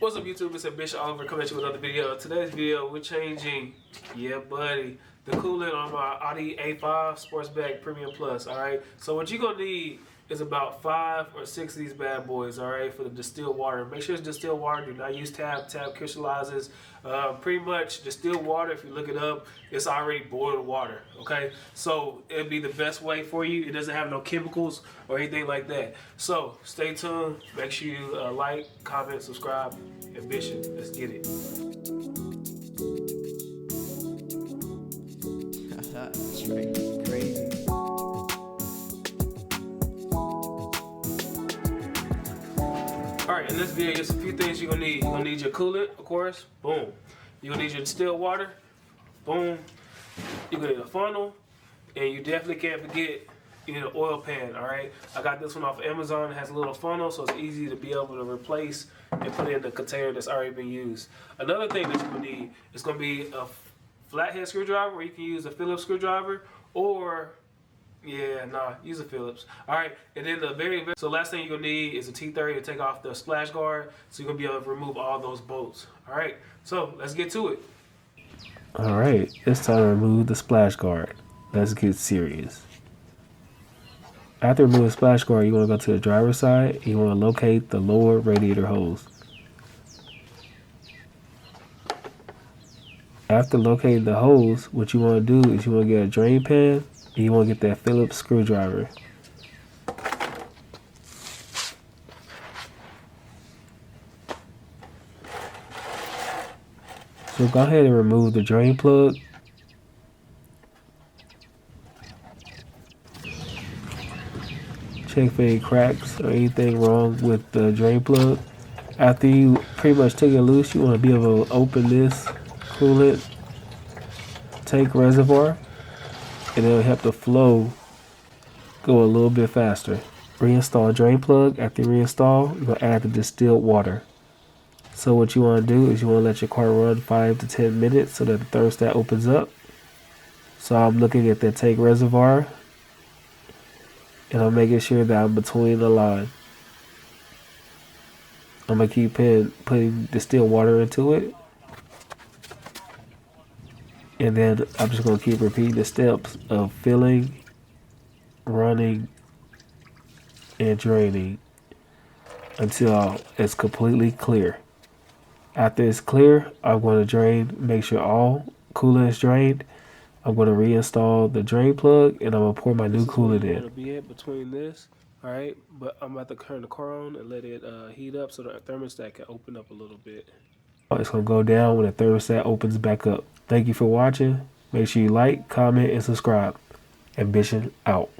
What's up, YouTube? It's Bishop Oliver coming at you with another video. Today's video, we're changing, yeah buddy, the coolant on my Audi A5 Sportsback Premium Plus, alright? So what you're going to need is about 5 or 6 of these bad boys, alright, for the distilled water. Make sure it's distilled water. Do not use tab crystallizes. Pretty much distilled water, if you look it up, it's already boiled water, okay? So it'll be the best way for you. It doesn't have no chemicals or anything like that. So stay tuned. Make sure you like, comment, subscribe, and Bishop. Let's get it. Crazy. Alright, in this video, just a few things you're gonna need. You're gonna need your coolant, of course. Boom. You're gonna need your distilled water. Boom. You're gonna need a funnel. And you definitely can't forget, you need an oil pan, alright? I got this one off of Amazon. It has a little funnel, so it's easy to be able to replace and put it in the container that's already been used. Another thing that you're gonna need is gonna be a flathead screwdriver, or you can use a Phillips screwdriver, or use a Phillips. Alright, and then so last thing you're gonna need is a T30 to take off the splash guard, so you're gonna be able to remove all those bolts. Alright, so let's get to it. Alright, it's time to remove the splash guard. Let's get serious. After removing the splash guard, you want to go to the driver's side and you want to locate the lower radiator hose. After locating the hose, what you want to do is you want to get a drain pan and you want to get that Phillips screwdriver. So go ahead and remove the drain plug. Check for any cracks or anything wrong with the drain plug. After you pretty much take it loose, you want to be able to open this coolant tank reservoir, and it'll help the flow go a little bit faster. Reinstall drain plug. After you reinstall, you're going to add the distilled water. So what you want to do is you want to let your car run 5 to 10 minutes so that the thermostat opens up. So I'm looking at that tank reservoir, and I'm making sure that I'm between the line. I'm going to keep putting distilled water into it. And then I'm just going to keep repeating the steps of filling, running, and draining until it's completely clear. After it's clear, I'm going to drain, make sure all coolant is drained. I'm going to reinstall the drain plug, and I'm going to pour my new coolant in. It'll be it between this, alright? But I'm about to turn the car on and let it heat up so the thermostat can open up a little bit. It's going to go down when the thermostat opens back up. Thank you for watching. Make sure you like, comment, and subscribe. And Bishop out.